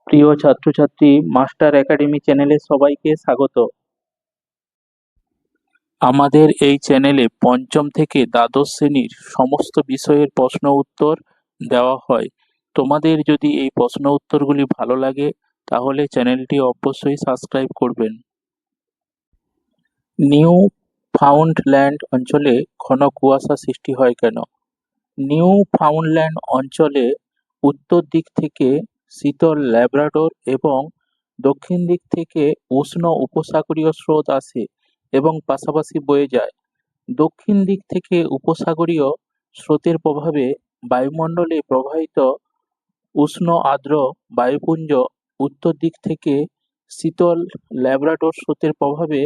প্রিয় ছাত্রছাত্রী, master academy চ্যানেলে সবাইকে স্বাগত। আমাদের এই চ্যানেলে পঞ্চম থেকে দ্বাদশ শ্রেণীর সমস্ত বিষয়ের প্রশ্ন উত্তর দেওয়া হয়। তোমাদের যদি এই প্রশ্ন উত্তরগুলি ভালো লাগে তাহলে চ্যানেলটি অবশ্যই সাবস্ক্রাইব করবেন। নিউ ফাউন্ডল্যান্ড অঞ্চলে ঘন কুয়াশা সৃষ্টি হয় কেন? নিউ ফাউন্ডল্যান্ড অঞ্চলে উত্তর দিক থেকে শীতল ল্যাব্রাডোর এবং দক্ষিণ দিক থেকে উষ্ণ উপসাগরীয় স্রোত আসে এবং পাশাপাশি বয়ে যায়। দক্ষিণ দিক থেকে উপসাগরীয় স্রোতের প্রভাবে বায়ুমণ্ডলে প্রবাহিত উষ্ণ আর্দ্র বায়ুপুঞ্জ উত্তর দিক থেকে শীতল ল্যাব্রাডোর স্রোতের প্রভাবে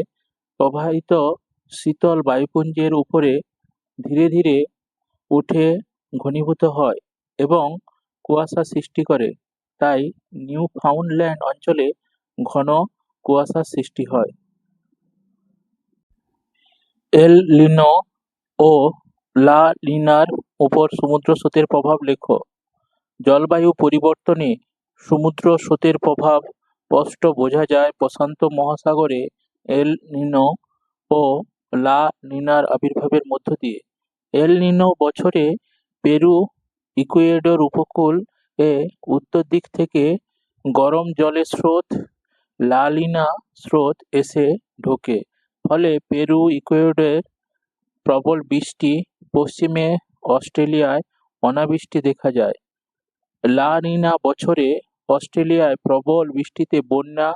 প্রবাহিত শীতল বায়ুপুঞ্জের উপরে ধীরে ধীরে উঠে ঘনীভূত হয় এবং কুয়াশা সৃষ্টি করে। তাই নিউ ফাউন্ডল্যান্ড অঞ্চলে ঘন কুয়াশার সৃষ্টি হয়। এল নিনো ও লা নিনার উপর সমুদ্র স্রোতের প্রভাব লেখো। জলবায়ু পরিবর্তনে সমুদ্র স্রোতের প্রভাব স্পষ্ট বোঝা যায় প্রশান্ত মহাসাগরে এল নিনো ও লা নিনার আবির্ভাবের মধ্য দিয়ে। এল নিনো বছরে পেরু ইকুয়েডর উপকূল এ উত্তর দিক থেকে গরম জলের স্রোত লা নিনা স্রোত এসে ঢোকে, ফলে পেরু ইকুয়েডরে প্রবল বৃষ্টি, পশ্চিমে অস্ট্রেলিয়ায় অনাবৃষ্টি দেখা যায়। লা নিনা বছরে অস্ট্রেলিয়ায় প্রবল বৃষ্টিতে বন্যা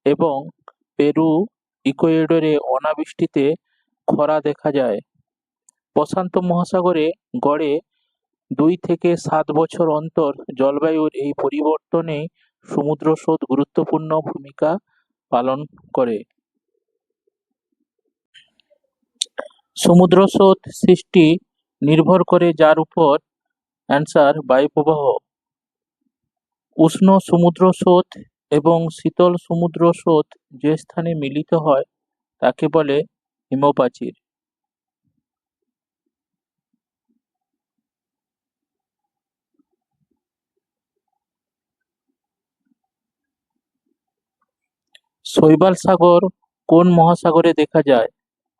এবং পেরু ইকুয়েডরে অনাবৃষ্টিতে খরা দেখা যায়। প্রশান্ত মহাসাগরে গড়ে 2 থেকে 7 বছর অন্তর জলবায়ুর এই পরিবর্তনে সমুদ্র স্রোত গুরুত্বপূর্ণ ভূমিকা পালন করে। সমুদ্র স্রোত সৃষ্টি নির্ভর করে যার উপর? অ্যান্সার, বায়ুপ্রবাহ। উষ্ণ সমুদ্র স্রোত এবং শীতল সমুদ্র স্রোত যে স্থানে মিলিত হয় তাকে বলে হিমপ্রাচীর। শৈবাল সাগর কোন মহাসাগরে দেখা যায়?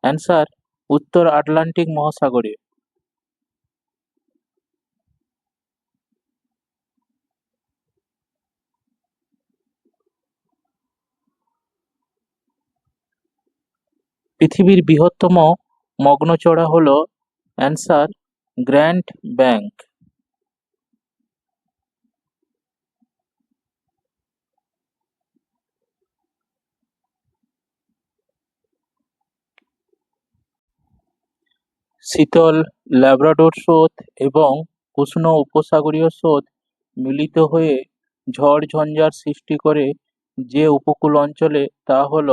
অ্যান্সার, উত্তর আটলান্টিক মহাসাগরে। পৃথিবীর বৃহত্তম মগ্নচড়া হল? Answer, grand bank. শীতল ল্যাব্রাডোর স্রোত এবং উষ্ণ উপসাগরীয় স্রোত মিলিত হয়ে ঝড় ঝঞ্ঝার সৃষ্টি করে যে উপকূল অঞ্চলে, তা হল?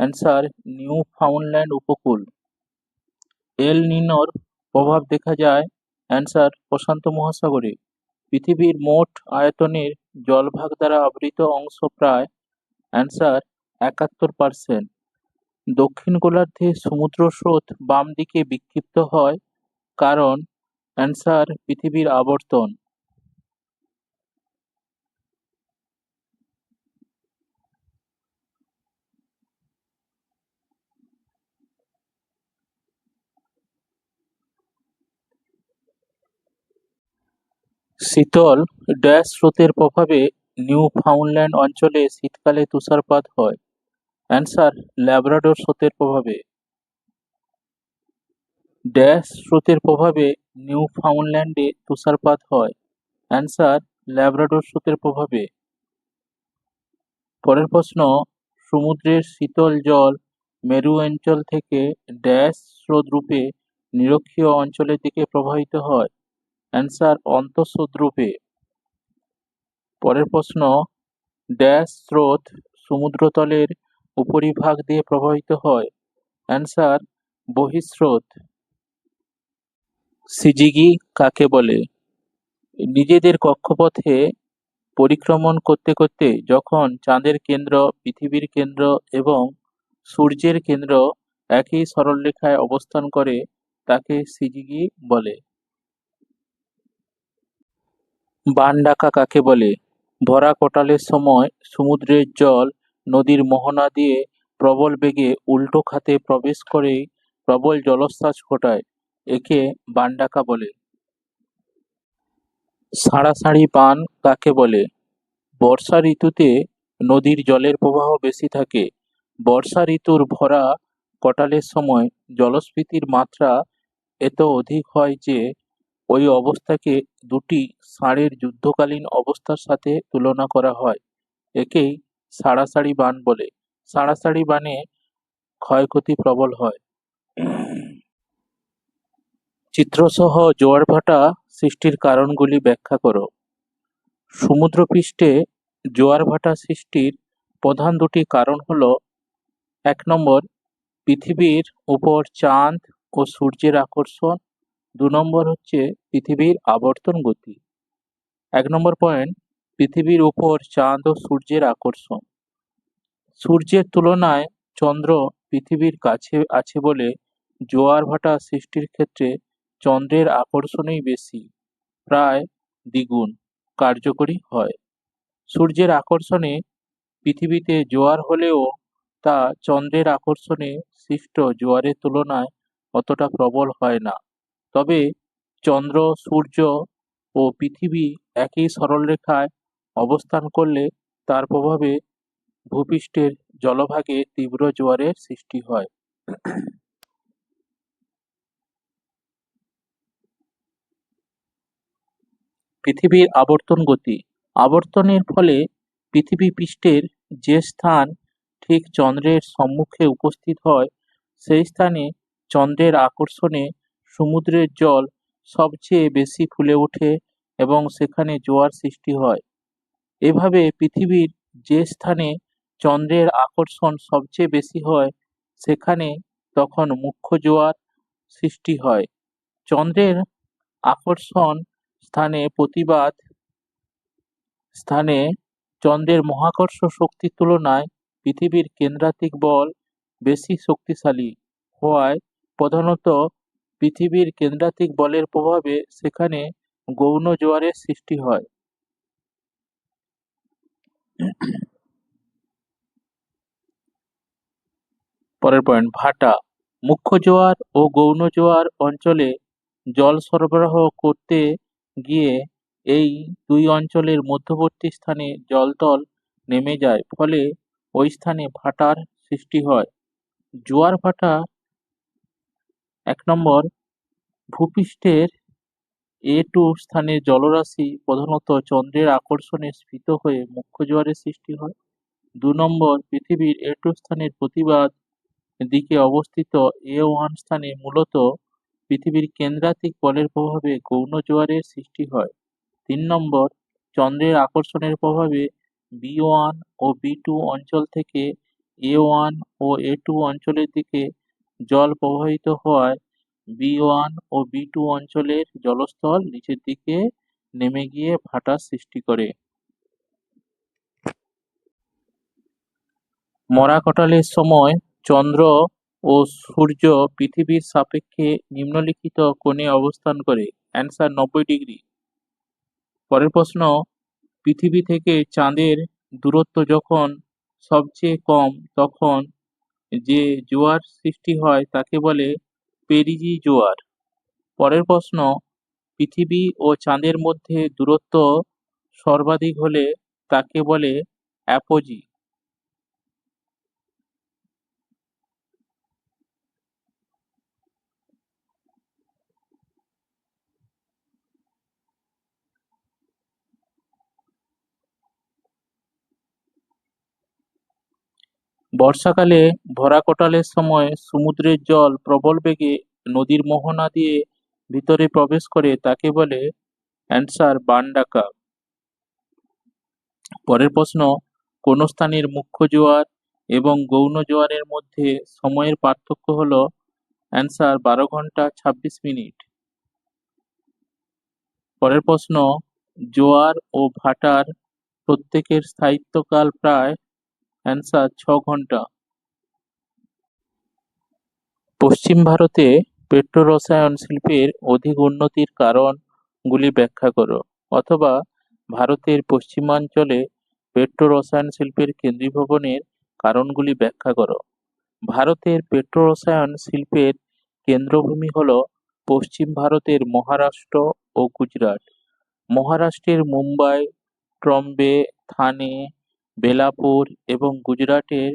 অ্যান্সার, নিউ ফাউন্ডল্যান্ড উপকূল। এল নিনোর প্রভাব দেখা যায়? অ্যান্সার, প্রশান্ত মহাসাগরে। পৃথিবীর মোট আয়তনের জলভাগ দ্বারা আবৃত অংশ প্রায়? অ্যান্সার, 71%। দক্ষিণ গোলার্ধে সমুদ্র স্রোত বাম দিকে বিক্ষিপ্ত হয় কারণ? অ্যান্সার, পৃথিবীর আবর্তন। শীতল ড্যাশ স্রোতের প্রভাবে নিউ ফাউন্ডল্যান্ড অঞ্চলে শীতকালে তুষারপাত হয়? অ্যান্সার, ল্যাব্রাডোর স্রোতের প্রভাবে। ড্যাশ স্রোতের প্রভাবে নিউ ফাউন্ডল্যান্ডে তুষারপাত হয়? অ্যান্সার, ল্যাব্রাডোর স্রোতের প্রভাবে। পরের প্রশ্ন, সমুদ্রের শীতল জল মেরু অঞ্চল থেকে ড্যাশ স্রোত রূপে নিরক্ষীয় অঞ্চলের দিকে প্রবাহিত হয়? অ্যান্সার, অন্তঃস্রোত রূপে। পরের প্রশ্ন, ড্যাশ স্রোত সমুদ্রতলের উপরিভাগ দিয়ে প্রবাহিত হয়? অ্যান্সার, বহিঃস্রোত। সিজিগি কাকে বলে? নিজেদের কক্ষপথে পরিক্রমণ করতে করতে যখন চাঁদের কেন্দ্র, পৃথিবীর কেন্দ্র এবং সূর্যের কেন্দ্র একই সরলরেখায় অবস্থান করে তাকে সিজিগি বলে। বান ডাকা কাকে বলে? ভরা কোটালের সময় সমুদ্রের জল নদীর মোহনা দিয়ে প্রবল বেগে উল্টো খাতে প্রবেশ করেই প্রবল জলোচ্ছ্বাস ঘটায়, একে বান ডাকা বলে। সাড়াসাড়ি বান কাকে বলে? বর্ষা ঋতুতে নদীর জলের প্রবাহ বেশি থাকে। বর্ষা ঋতুর ভরা কোটালের সময় জলস্ফীতির মাত্রা এত অধিক হয় যে ওই অবস্থাকে দুটি ষাঁড়ের যুদ্ধকালীন অবস্থার সাথে তুলনা করা হয়, একেই সাড়াসাড়ি বান বলে। সাড়াসাড়ি বানে ক্ষয়ক্ষতি প্রবল হয়। চিত্রসহ জোয়ার ভাটা সৃষ্টির কারণগুলি ব্যাখ্যা করো। সমুদ্রপৃষ্ঠে জোয়ার ভাটা সৃষ্টির প্রধান দুটি কারণ হল: ১ নম্বর, পৃথিবীর উপর চাঁদ ও সূর্যের আকর্ষণ। ২ নম্বর হচ্ছে পৃথিবীর আবর্তন গতি। ১ নম্বর পয়েন্ট, পৃথিবীর উপর চাঁদ ও সূর্যের আকর্ষণ। সূর্যের তুলনায় চন্দ্র পৃথিবীর কাছে আছে বলে জোয়ার ভাটা সৃষ্টির ক্ষেত্রে চন্দ্রের আকর্ষণই বেশি, প্রায় দ্বিগুণ কার্যকরী হয়। সূর্যের আকর্ষণে পৃথিবীতে জোয়ার হলেও তা চন্দ্রের আকর্ষণে সৃষ্ট জোয়ারের তুলনায় অতটা প্রবল হয় না। তবে চন্দ্র, সূর্য ও পৃথিবী একই সরলরেখায় অবস্থান করলে তার প্রভাবে ভূপৃষ্ঠের জলভাগে তীব্র জোয়ারের সৃষ্টি হয়। পৃথিবীর আবর্তন গতি। আবর্তনের ফলে পৃথিবী পৃষ্ঠের যে স্থান ঠিক চন্দ্রের সম্মুখে উপস্থিত হয়, সেই স্থানে চন্দ্রের আকর্ষণে সমুদ্রের জল সবচেয়ে বেশি ফুলে ওঠে এবং সেখানে জোয়ার সৃষ্টি হয়। এভাবে পৃথিবীর যে স্থানে চন্দ্রের আকর্ষণ সবচেয়ে বেশি হয়, সেখানে তখন মুখ্য জোয়ার সৃষ্টি হয়। চন্দ্রের আকর্ষণ স্থানে চন্দ্রের মহাকর্ষ শক্তির তুলনায় পৃথিবীর কেন্দ্রাতিক বল বেশি শক্তিশালী হওয়ায় প্রধানত পৃথিবীর কেন্দ্রাতিক বলের প্রভাবে সেখানে গৌণ জোয়ারের সৃষ্টি হয়। পরের পয়েন্ট, ভাটা। মুখ্য জোয়ার ও গৌণ জোয়ার অঞ্চলে জল সরবরাহ করতে গিয়ে এই দুই অঞ্চলের মধ্যবর্তী স্থানে জলতল নেমে যায়, ফলে ওই স্থানে ভাটার সৃষ্টি হয়। জোয়ার ভাটা ১ নম্বর, ভূপৃষ্ঠের A2 স্থানের জলরাশি প্রধানত চন্দ্রের আকর্ষণে স্ফীত হয়ে মুখ্য জোয়ারের সৃষ্টি হয়। ২ নম্বর, পৃথিবীর A2 স্থানের প্রতিবাদ দিকে অবস্থিত A1 স্থানে মূলত পৃথিবীর কেন্দ্রাতিক বলের প্রভাবে গৌণ জোয়ারের সৃষ্টি হয়। ৩ নম্বর, চন্দ্রের আকর্ষণের প্রভাবে B1 ও B2 অঞ্চল থেকে A1 ও A2 অঞ্চলের দিকে জল প্রবাহিত হওয়ায় B1 ও B2 অঞ্চলের জলস্তর নিচের দিকে নেমে গিয়ে ভাটার সৃষ্টি করে। মরা কোটালের সময় চন্দ্র ও সূর্য পৃথিবীর সাপেক্ষে নিম্নলিখিত কোণে অবস্থান করে। Answer ৯০ degree. পরের প্রশ্ন, পৃথিবী থেকে চাঁদের দূরত্ব যখন সবচেয়ে কম তখন যে জোয়ার সৃষ্টি হয় তাকে বলে পেরিজি জোয়ার। পরের প্রশ্ন, পৃথিবী ও চাঁদের মধ্যে দূরত্ব সর্বাধিক হলে তাকে বলে অ্যাপোজি। বর্ষাকালে ভরা কোটালের সময় সমুদ্রের জল প্রবল বেগে নদীর মোহনা দিয়ে ভিতরে প্রবেশ করে তাকে বলে অ্যান্সার বান ডাকা। পরের প্রশ্ন, কোন স্থানের মুখ্য জোয়ার এবং গৌণ জোয়ারের মধ্যে সময়ের পার্থক্য হল? অ্যান্সার ১২ ঘন্টা ২৬ মিনিট। পরের প্রশ্ন, জোয়ার ও ভাটার প্রত্যেকের স্থায়িত্বকাল প্রায়? অ্যান্সার ৬ ঘন্টা। পশ্চিম ভারতে পেট্রো রসায়ন শিল্পের অধিক উন্নতির কারণগুলি ব্যাখ্যা করো, অথবা ভারতের পশ্চিমাঞ্চলে পেট্রো রসায়ন শিল্পের কেন্দ্রীভবনের কারণগুলি ব্যাখ্যা করো। ভারতের পেট্রো রসায়ন শিল্পের কেন্দ্রভূমি হল পশ্চিম ভারতের মহারাষ্ট্র ও গুজরাট। মহারাষ্ট্রের মুম্বাই, ট্রম্বে, থানে, বেলাপুর এবং গুজরাটের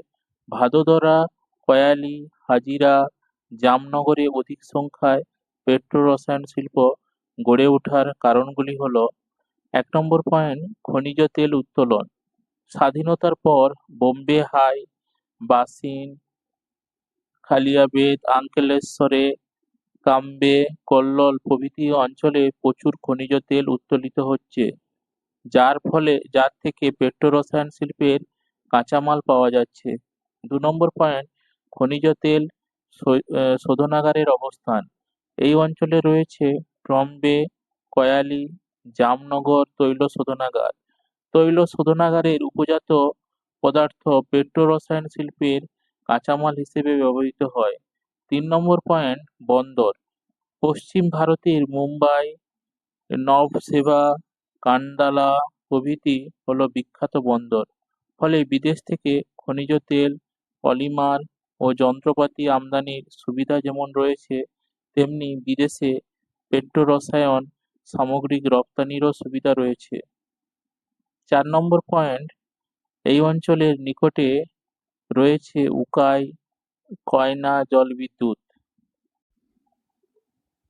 ভাদোদরা, কয়ালি, হাজিরা, জামনগরে অধিক সংখ্যায় পেট্রো রসায়ন শিল্প গড়ে ওঠার কারণগুলি হল: ১ নম্বর পয়েন্ট, খনিজ তেল উত্তোলন। স্বাধীনতার পর বোম্বে হাই, বাসিন, খালিয়াবেদ, আঙ্কেলেশ্বরে, কাম্বে, কল্লোল প্রভৃতি অঞ্চলে প্রচুর খনিজ তেল উত্তোলিত হচ্ছে, যার থেকে পেট্রো রসায়ন শিল্পের কাঁচামাল পাওয়া যাচ্ছে। ২ নম্বর পয়েন্ট, খনিজ তেল শোধনাগারের অবস্থান। এই অঞ্চলে রয়েছে ট্রম্বে, কয়ালি, জামনগর তৈল শোধনাগার। তৈল শোধনাগারের উপজাত পদার্থ পেট্রো রসায়ন শিল্পের কাঁচামাল হিসেবে ব্যবহৃত হয়। ৩ নম্বর পয়েন্ট, বন্দর। পশ্চিম ভারতের মুম্বাই, নবসেবা, কান্ডালা প্রভৃতি হল বিখ্যাত বন্দর। ফলে বিদেশ থেকে খনিজ তেল, পলিমার ও যন্ত্রপাতি আমদানির সুবিধা যেমন রয়েছে, তেমনি বিদেশে পেট্রো রসায়ন সামগ্রিক রপ্তানিরও সুবিধা রয়েছে। ৪ নম্বর পয়েন্ট, এই অঞ্চলের নিকটে রয়েছে উকাই, কয়না জলবিদ্যুৎ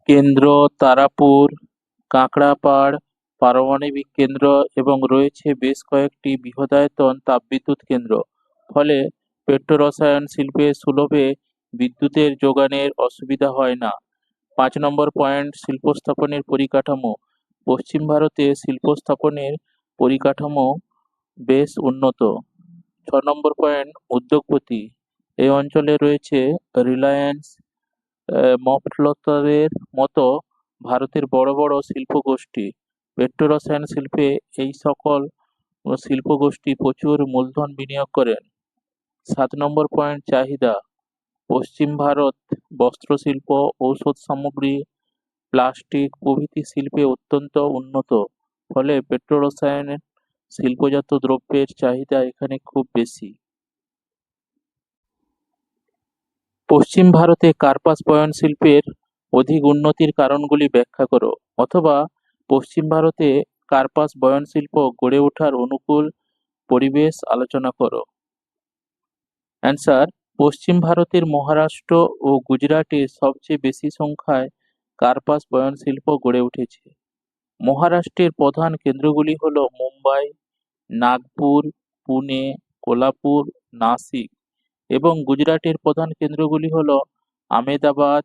কেন্দ্র, তারাপুর, কাঁকড়াপাড় পারমাণবিক কেন্দ্র এবং রয়েছে বেশ কয়েকটি বৃহদায়তন তাপবিদ্যুৎ কেন্দ্র। ফলে পেট্রো রসায়ন শিল্পে সুলভে বিদ্যুতের যোগানের অসুবিধা হয় না। ৫ নম্বর পয়েন্ট, শিল্প স্থাপনের পরিকাঠামো। পশ্চিম ভারতে শিল্প স্থাপনের পরিকাঠামো বেশ উন্নত। ৬ নম্বর পয়েন্ট, উদ্যোগপতি। এই অঞ্চলে রয়েছে রিলায়েন্স, মফস্বলের মতো ভারতের বড় বড় শিল্পগোষ্ঠী। পেট্রো রসায়ন শিল্পে এই সকল শিল্পগোষ্ঠী প্রচুর মূলধন বিনিয়োগ করেন। ৭ নম্বর পয়েন্ট, চাহিদা। পশ্চিম ভারত বস্ত্রশিল্প, ঔষধ সামগ্রী, প্লাস্টিক প্রভৃতি শিল্পে অত্যন্ত উন্নত। ফলে পেট্রো রসায়নের শিল্পজাত দ্রব্যের চাহিদা এখানে খুব বেশি। পশ্চিম ভারতে কার্পাস বয়ন শিল্পের অধিক উন্নতির কারণগুলি ব্যাখ্যা করো, অথবা পশ্চিম ভারতে কার্পাস বয়ন শিল্প গড়ে ওঠার অনুকূল পরিবেশ আলোচনা করো। অ্যান্সার: পশ্চিম ভারতের মহারাষ্ট্র ও গুজরাটে সবচেয়ে বেশি সংখ্যায় কার্পাস বয়ন শিল্প গড়ে উঠেছে। মহারাষ্ট্রের প্রধান কেন্দ্রগুলি হল মুম্বাই, নাগপুর, পুনে, কোলাপুর, নাসিক এবং গুজরাটের প্রধান কেন্দ্রগুলি হল আমেদাবাদ,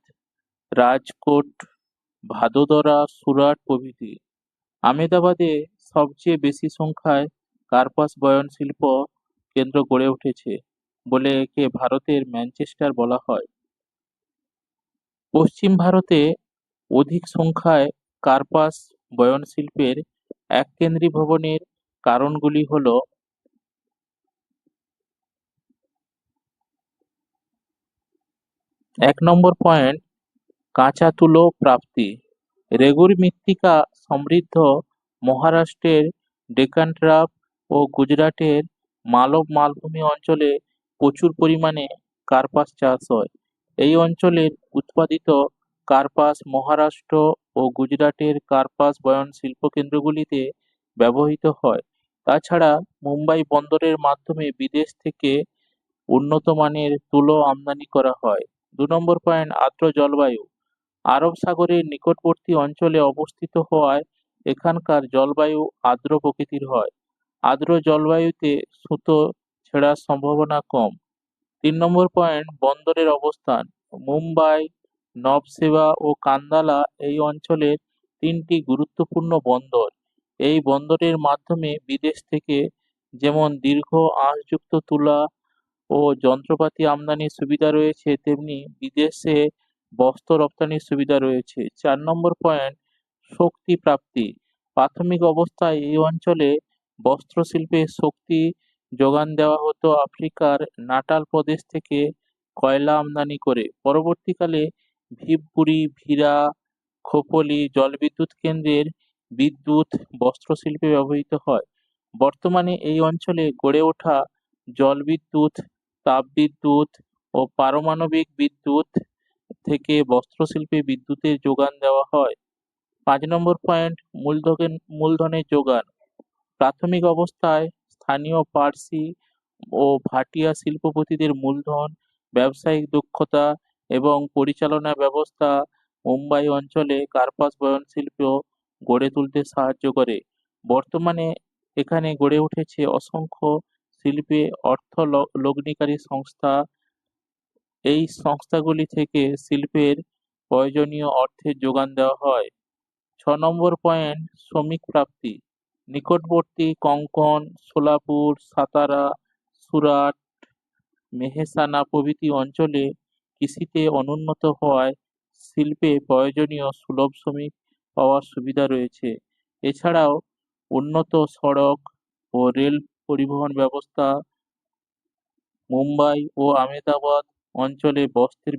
রাজকোট, ভাদোদরা, সুরাট প্রভৃতি। আমেদাবাদে সবচেয়ে বেশি সংখ্যায় কার্পাস বয়ন শিল্প কেন্দ্র গড়ে উঠেছে বলে একে ভারতের ম্যানচেস্টার বলা হয়। পশ্চিম ভারতে অধিক সংখ্যায় কার্পাস বয়ন শিল্পের এককেন্দ্রীভবনের কারণগুলি হল: ১ নম্বর পয়েন্ট, কাঁচা তুলো প্রাপ্তি। রেগুর মৃত্তিকা সমৃদ্ধ মহারাষ্ট্রের ডেকান ট্রাপ ও গুজরাটের মালব মালভূমি অঞ্চলে প্রচুর পরিমাণে কার্পাস চাষ হয়। এই অঞ্চলের উৎপাদিত কার্পাস মহারাষ্ট্র ও গুজরাটের কার্পাস বয়ন শিল্পকেন্দ্রগুলিতে ব্যবহৃত হয়। তাছাড়া মুম্বাই বন্দরের মাধ্যমে বিদেশ থেকে উন্নত মানের তুলো আমদানি করা হয়। ২ নম্বর পয়েন্ট, আর্দ্র জলবায়ু। আরব সাগরের নিকটবর্তী অঞ্চলে অবস্থিত হওয়ায় এখানকার জলবায়ু আর্দ্র প্রকৃতির হয়। আর্দ্র জলবায়ুতে সুতো ছেঁড়ার সম্ভাবনা কম। ৩ নম্বর পয়েন্ট, বন্দরের অবস্থান। মুম্বাই, নবসেবা ও কান্দালা এই অঞ্চলের ৩টি গুরুত্বপূর্ণ বন্দর। এই বন্দরের মাধ্যমে বিদেশ থেকে যেমন দীর্ঘ আঁশযুক্ত তুলা ও যন্ত্রপাতি আমদানির সুবিধা রয়েছে, তেমনি বিদেশে বস্ত্র রপ্তানির সুবিধা রয়েছে। ৪ নম্বর পয়েন্ট, শক্তি প্রাপ্তি। প্রাথমিক অবস্থায় এই অঞ্চলে বস্ত্র শিল্পে শক্তি যোগান দেওয়া হতো আফ্রিকার নাটাল প্রদেশ থেকে কয়লা আমদানি করে। পরবর্তীকালে ভিবপুরি, ভিরা, খোপলি জলবিদ্যুৎ কেন্দ্রের বিদ্যুৎ, বস্ত্রশিল্পে ব্যবহৃত হয়। বর্তমানে এই অঞ্চলে গড়ে ওঠা জলবিদ্যুৎ, তাপবিদ্যুৎ ও পারমাণবিক বিদ্যুৎ থেকে বস্ত্রশিল্পে বিদ্যুতের যোগান দেওয়া হয়। ৫ নম্বর পয়েন্ট, মূলধনের যোগান। প্রাথমিক অবস্থায় স্থানীয় পার্সি ও ভাটিয়া শিল্পপতিদের মূলধন, ব্যবসায়িক দক্ষতা এবং পরিচালনা ব্যবস্থা মুম্বাই অঞ্চলে কার্পাস বয়ন শিল্প গড়ে তুলতে সাহায্য করে। বর্তমানে এখানে গড়ে উঠেছে অসংখ্য শিল্পে লগ্নিকারী সংস্থা। এই সংস্থাগুলি থেকে শিল্পের প্রয়োজনীয় অর্থের যোগান দেওয়া হয়। ৬ নম্বর পয়েন্ট, শ্রমিক প্রাপ্তি। নিকটবর্তী কঙ্কন, সোলাপুর, সাতারা, সুরাট, মেহসানা প্রভৃতি অঞ্চলে কৃষিতে অনুন্নত হওয়ায় শিল্পে প্রয়োজনীয় সুলভ শ্রমিক পাওয়ার সুবিধা রয়েছে। এছাড়াও উন্নত সড়ক ও রেল পরিবহন ব্যবস্থা মুম্বাই ও আহমেদাবাদ অঞ্চলে বস্ত্রের